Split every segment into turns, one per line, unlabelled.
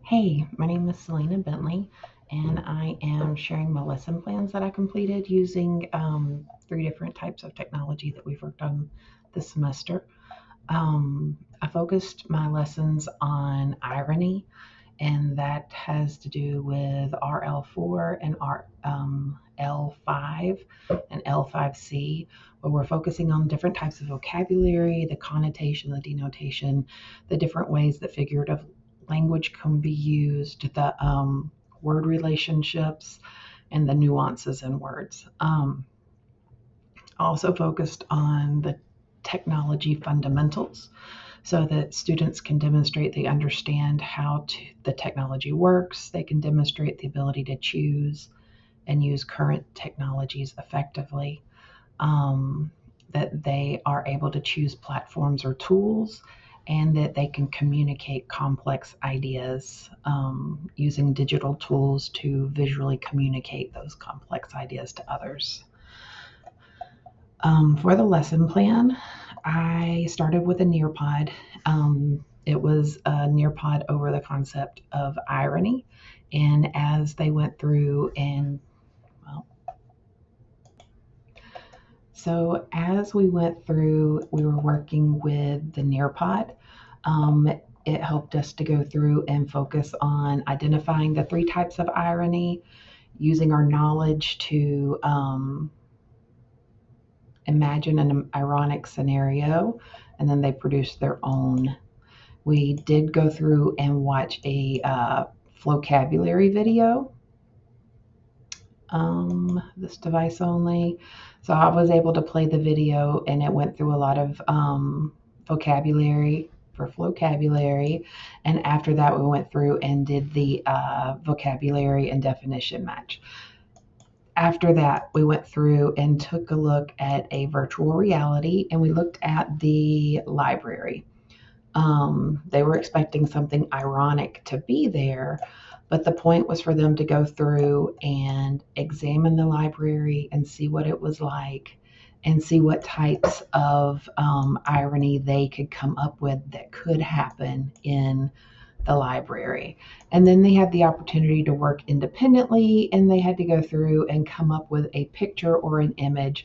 Hey, my name is Bentley, and I am sharing my lesson plans that I completed using three different types of technology that we've worked on this semester. I focused my lessons on irony, and that has to do with RL4 and L5 and L5C, where we're focusing on different types of vocabulary, the connotation, the denotation, the different ways that figurative language can be used, the word relationships, and the nuances in words. Also focused on the technology fundamentals so that students can demonstrate they understand the technology works. They can demonstrate the ability to choose and use current technologies effectively. Um, that they are able to choose platforms or tools, and that they can communicate complex ideas using digital tools to visually communicate those complex ideas to others. For the lesson plan, I started with a Nearpod. It was a Nearpod over the concept of irony. And as they went through and, well, so as we went through, we were working with the Nearpod. Um, it helped us to go through and focus on identifying the three types of irony, using our knowledge to imagine an ironic scenario, and then they produce their own. We did go through and watch a vocabulary video, this device only. So I was able to play the video, and it went through a lot of vocabulary for vocabulary. And after that, we went through and did the vocabulary and definition match. After that, we went through and took a look at a virtual reality, and we looked at the library. They were expecting something ironic to be there, but the point was for them to go through and examine the library and see what it was like and see what types of irony they could come up with that could happen in the library. And then they had the opportunity to work independently, and they had to go through and come up with a picture or an image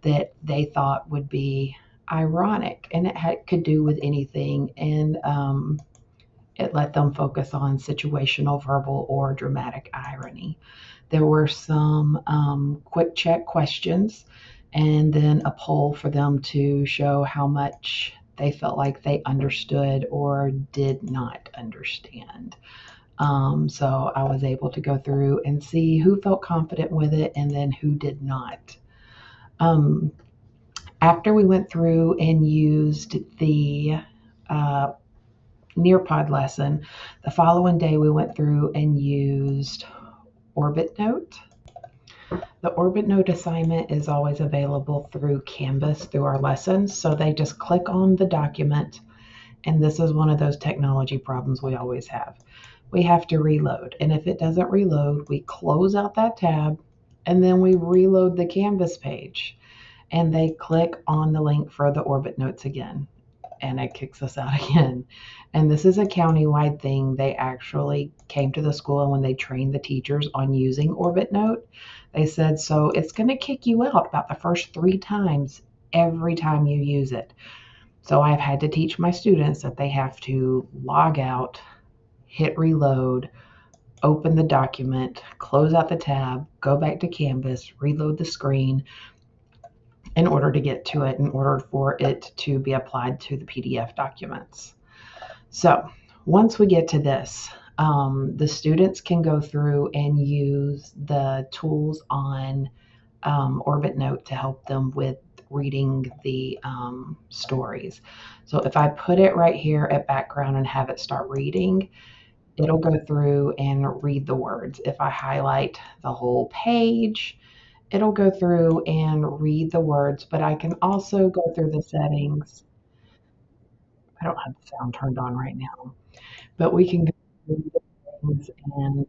that they thought would be ironic, and could do with anything. And it let them focus on situational, verbal, or dramatic irony. There were some quick check questions, and then a poll for them to show how much they felt like they understood or did not understand. So I was able to go through and see who felt confident with it and then who did not. Um, After we went through and used the uh, Nearpod lesson, the following day we went through and used Orbit Note. The Orbit Note assignment is always available through Canvas through our lessons. So they just click on the document, and this is one of those technology problems we always have. We have to reload. And if it doesn't reload, we close out that tab and then we reload the Canvas page. And they click on the link for the Orbit Notes again, and it kicks us out again. And this is a countywide thing. They actually came to the school, and when they trained the teachers on using Orbit Note, they said, so it's going to kick you out about the first 3 times every time you use it. So I've had to teach my students that they have to log out, hit reload, open the document, close out the tab, go back to Canvas, reload the screen in order to get to it, in order for it to be applied to the PDF documents. So once we get to this, the students can go through and use the tools on Orbit Note to help them with reading the stories. So if I put it right here at background and have it start reading, it'll go through and read the words. If I highlight the whole page, it'll go through and read the words, but I can also go through the settings. I don't have the sound turned on right now, but we can go through the settings and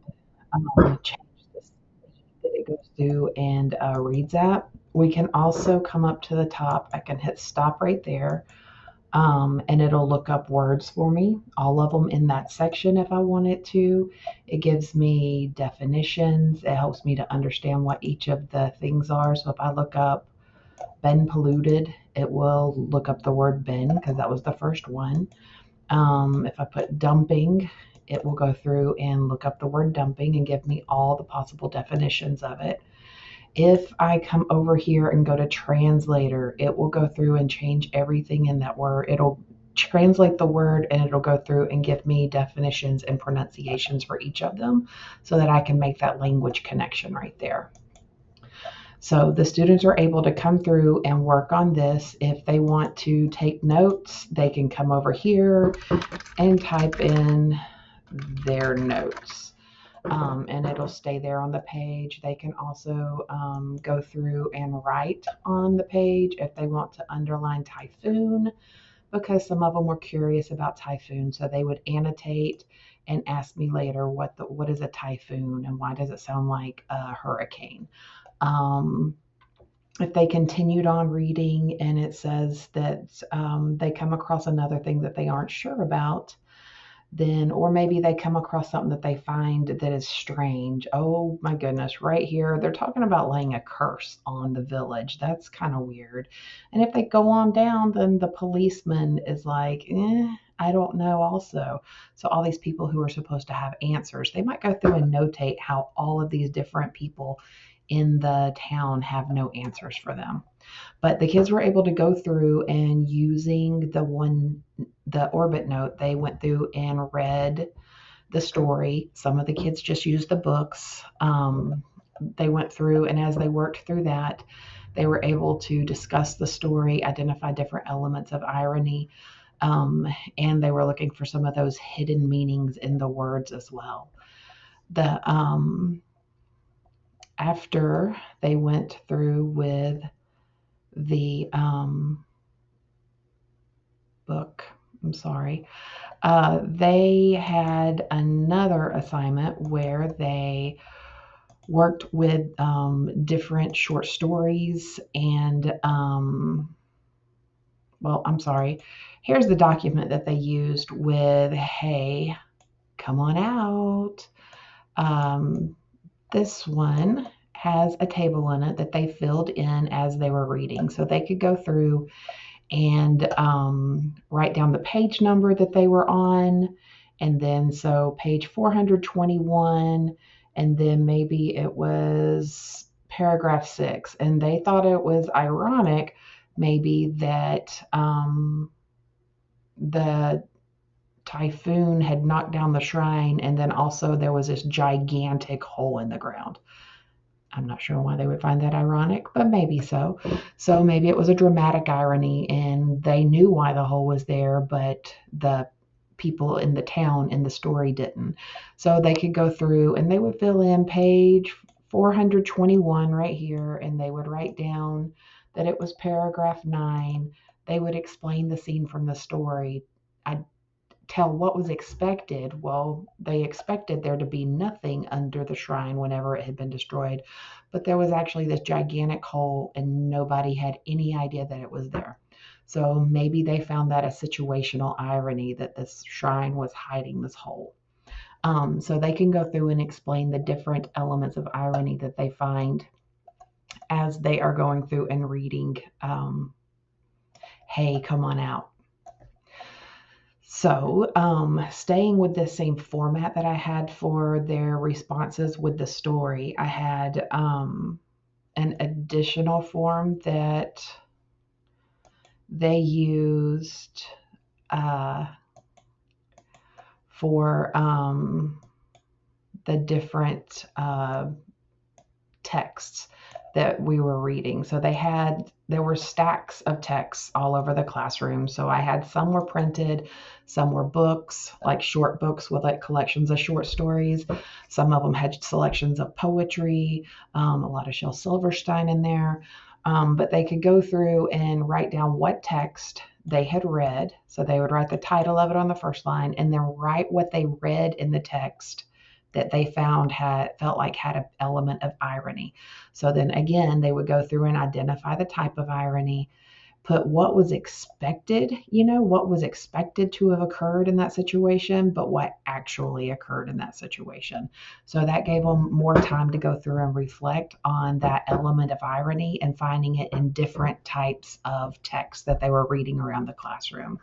change the speed that it goes through and reads at. We can also come up to the top. I can hit stop right there, And it'll look up words for me, all of them in that section if I want it to. It gives me definitions. It helps me to understand what each of the things are. So if I look up "been polluted," it will look up the word "been" because that was the first one. If I put "dumping," it will go through and look up the word "dumping" and give me all the possible definitions of it. If I come over here and go to translator, it will go through and change everything in that word. It'll translate the word and it'll go through and give me definitions and pronunciations for each of them so that I can make that language connection right there. So the students are able to come through and work on this. If they want to take notes, they can come over here and type in their notes. And it'll stay there on the page. They can also go through and write on the page if they want to underline typhoon, because some of them were curious about typhoon. So they would annotate and ask me later what is a typhoon and why does it sound like a hurricane. If they continued on reading and it says that they come across another thing that they aren't sure about, then, or maybe they come across something that they find that is strange. Oh my goodness, right here, they're talking about laying a curse on the village. That's kind of weird. And if they go on down, then the policeman is like, I don't know also. So all these people who are supposed to have answers, they might go through and notate how all of these different people in the town have no answers for them. But the kids were able to go through and using the orbit note, they went through and read the story. Some of the kids just used the books. They went through, and as they worked through that, they were able to discuss the story, identify different elements of irony, and they were looking for some of those hidden meanings in the words as well. The After they went through with the book, I'm sorry, they had another assignment where they worked with different short stories and, well, I'm sorry. Here's the document that they used with, hey, come on out. This one has a table in it that they filled in as they were reading. So they could go through and write down the page number that they were on. And then, so page 421, and then maybe it was paragraph 6. And they thought it was ironic, maybe, that the typhoon had knocked down the shrine, and then also there was this gigantic hole in the ground. I'm not sure why they would find that ironic, but maybe so. So maybe it was a dramatic irony and they knew why the hole was there, but the people in the town in the story didn't. So they could go through and they would fill in page 421 right here, and they would write down that it was paragraph 9. They would explain the scene from the story. I tell what was expected. Well, they expected there to be nothing under the shrine whenever it had been destroyed, but there was actually this gigantic hole and nobody had any idea that it was there. So maybe they found that a situational irony that this shrine was hiding this hole. So they can go through and explain the different elements of irony that they find as they are going through and reading, hey, come on out. So, staying with the same format that I had for their responses with the story, I had an additional form that they used for the different texts that we were reading. So there were stacks of texts all over the classroom. So I had some were printed, some were books, like short books with like collections of short stories. Some of them had selections of poetry, a lot of Shel Silverstein in there. But they could go through and write down what text they had read. So they would write the title of it on the first line and then write what they read in the text that they found felt like had an element of irony. So then again, they would go through and identify the type of irony, put what was expected, what was expected to have occurred in that situation, but what actually occurred in that situation. So that gave them more time to go through and reflect on that element of irony and finding it in different types of text that they were reading around the classroom.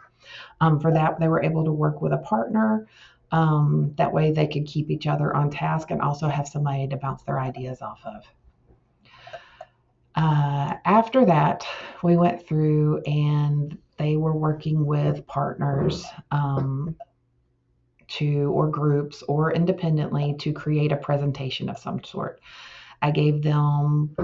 For that, they were able to work with a partner. That way they could keep each other on task and also have somebody to bounce their ideas off of. After that, we went through and they were working with partners or groups or independently to create a presentation of some sort. I gave them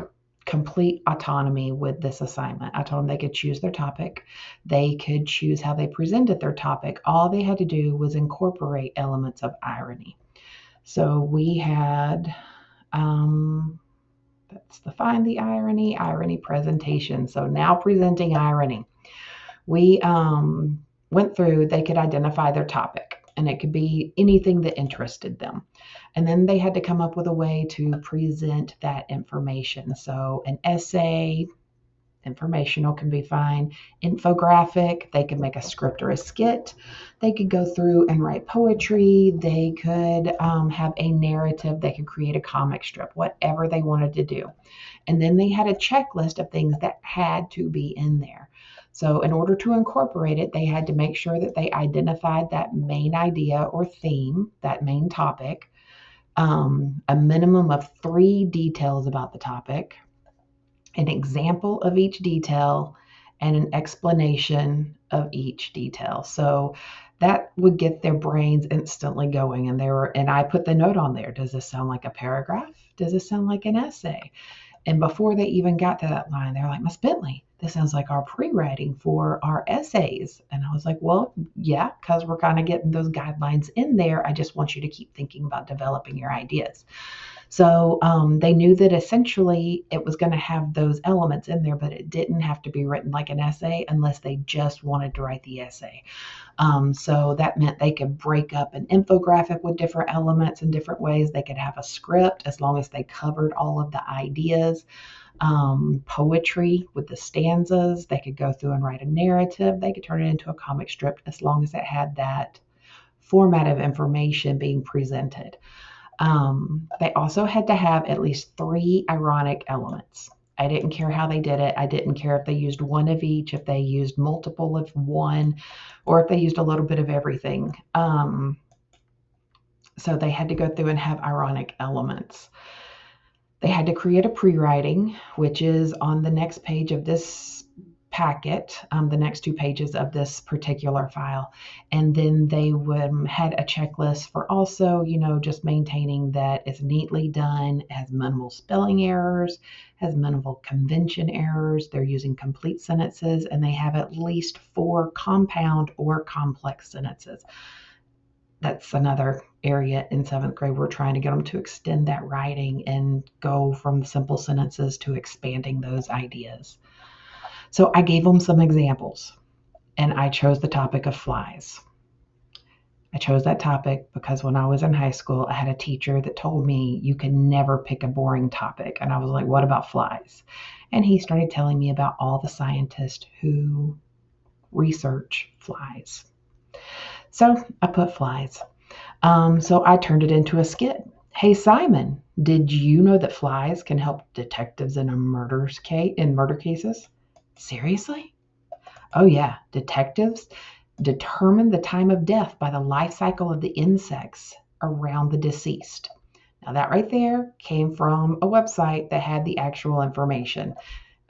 complete autonomy with this assignment. I told them they could choose their topic. They could choose how they presented their topic. All they had to do was incorporate elements of irony. So we had, let's define the irony presentation. So now presenting irony. We went through, they could identify their topic, and it could be anything that interested them. And then they had to come up with a way to present that information. So an essay, informational can be fine. Infographic, they could make a script or a skit. They could go through and write poetry. They could have a narrative. They could create a comic strip, whatever they wanted to do. And then they had a checklist of things that had to be in there. So in order to incorporate it, they had to make sure that they identified that main idea or theme, that main topic, a minimum of 3 details about the topic, an example of each detail, and an explanation of each detail. So that would get their brains instantly going. And I put the note on there. Does this sound like a paragraph? Does this sound like an essay? And before they even got to that line, they're like, Miss Bentley, this sounds like our pre-writing for our essays. And I was like, well, yeah, because we're kind of getting those guidelines in there. I just want you to keep thinking about developing your ideas. So they knew that essentially it was going to have those elements in there, but it didn't have to be written like an essay unless they just wanted to write the essay. So that meant they could break up an infographic with different elements in different ways. They could have a script as long as they covered all of the ideas. Poetry with the stanzas. They could go through and write a narrative. They could turn it into a comic strip as long as it had that format of information being presented. They also had to have at least 3 ironic elements. I didn't care how they did it. I didn't care if they used one of each, if they used multiple of one, or if they used a little bit of everything. So they had to go through and have ironic elements. They had to create a pre-writing, which is on the next page of this packet, the next 2 pages of this particular file. And then they had a checklist for also, just maintaining that it's neatly done, has minimal spelling errors, has minimal convention errors. They're using complete sentences, and they have at least 4 compound or complex sentences. That's another area in 7th grade. We're trying to get them to extend that writing and go from simple sentences to expanding those ideas. So I gave them some examples, and I chose the topic of flies. I chose that topic because when I was in high school, I had a teacher that told me you can never pick a boring topic. And I was like, what about flies? And he started telling me about all the scientists who research flies. So I put flies. So I turned it into a skit. Hey, Simon, did you know that flies can help detectives in murder cases? Seriously? Oh, yeah. Detectives determine the time of death by the life cycle of the insects around the deceased. Now, that right there came from a website that had the actual information.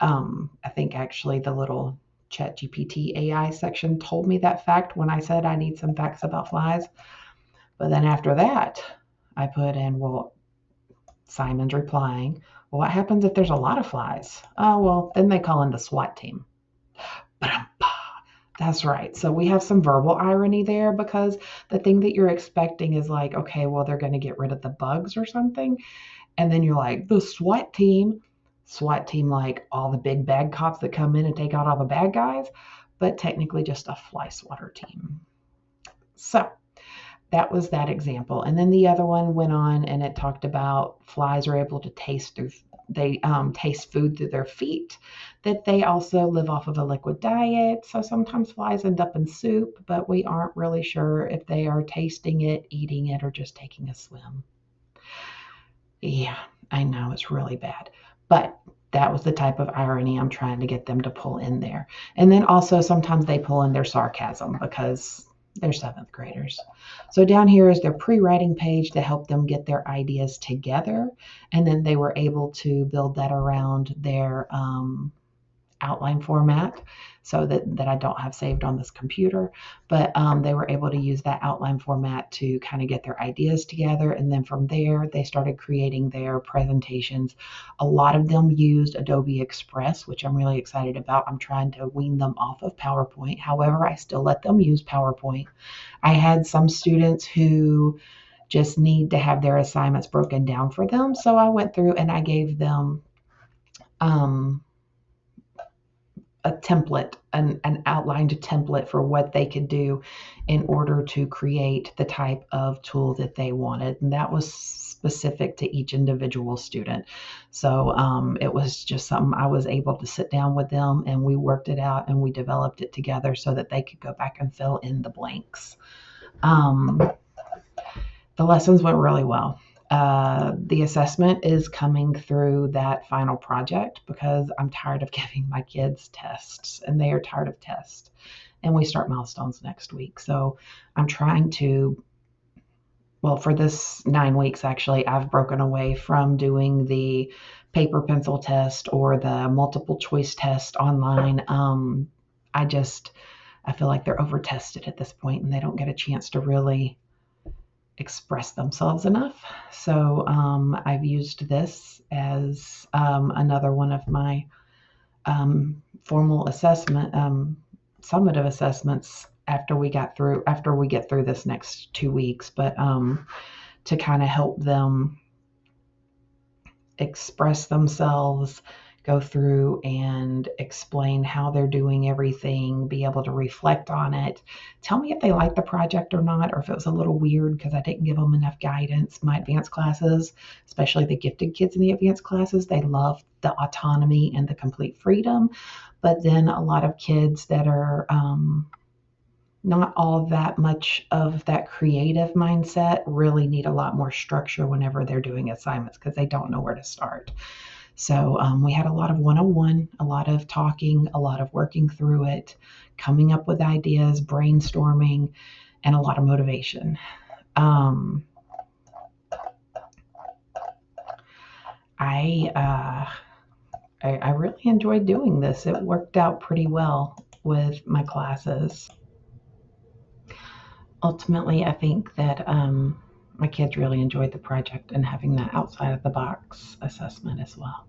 I think actually the little ChatGPT AI section told me that fact when I said I need some facts about flies. But then after that, I put in, well, Simon's replying, well, what happens if there's a lot of flies? Oh, well, then they call in the SWAT team. That's right. So we have some verbal irony there because the thing that you're expecting is like, okay, well, they're going to get rid of the bugs or something. And then you're like, the SWAT team, like all the big bad cops that come in and take out all the bad guys, but technically just a fly swatter team. So that was that example. And then the other one went on and it talked about flies are able to taste food through their feet, that they also live off of a liquid diet. So sometimes flies end up in soup, but we aren't really sure if they are tasting it, eating it, or just taking a swim. Yeah, I know it's really bad. But that was the type of irony I'm trying to get them to pull in there. And then also sometimes they pull in their sarcasm because they're seventh graders. So down here is their pre-writing page to help them get their ideas together. And then they were able to build that around their outline format, so that I don't have saved on this computer. But they were able to use that outline format to kind of get their ideas together. And then from there, they started creating their presentations. A lot of them used Adobe Express, which I'm really excited about. I'm trying to wean them off of PowerPoint. However, I still let them use PowerPoint. I had some students who just need to have their assignments broken down for them. So I went through and I gave them um, a template, an outlined template for what they could do in order to create the type of tool that they wanted. And that was specific to each individual student. So it was just something I was able to sit down with them and we worked it out and we developed it together so that they could go back and fill in the blanks. The lessons went really well. The assessment is coming through that final project because I'm tired of giving my kids tests and they are tired of tests. And we start milestones next week. So I'm trying to, well, for this 9 weeks, actually, I've broken away from doing the paper pencil test or the multiple choice test online. I feel like they're over tested at this point and they don't get a chance to really express themselves enough. So I've used this as another one of my formal assessment, summative assessments after we get through this next 2 weeks, but to kind of help them express themselves, go through and explain how they're doing everything, be able to reflect on it, tell me if they like the project or not, or if it was a little weird because I didn't give them enough guidance. My advanced classes, especially the gifted kids in the advanced classes, they love the autonomy and the complete freedom. But then a lot of kids that are not all that much of that creative mindset really need a lot more structure whenever they're doing assignments because they don't know where to start. So we had a lot of one-on-one, a lot of talking, a lot of working through it, coming up with ideas, brainstorming, and a lot of motivation. I really enjoyed doing this. It worked out pretty well with my classes. Ultimately, I think that my kids really enjoyed the project and having that outside of the box assessment as well.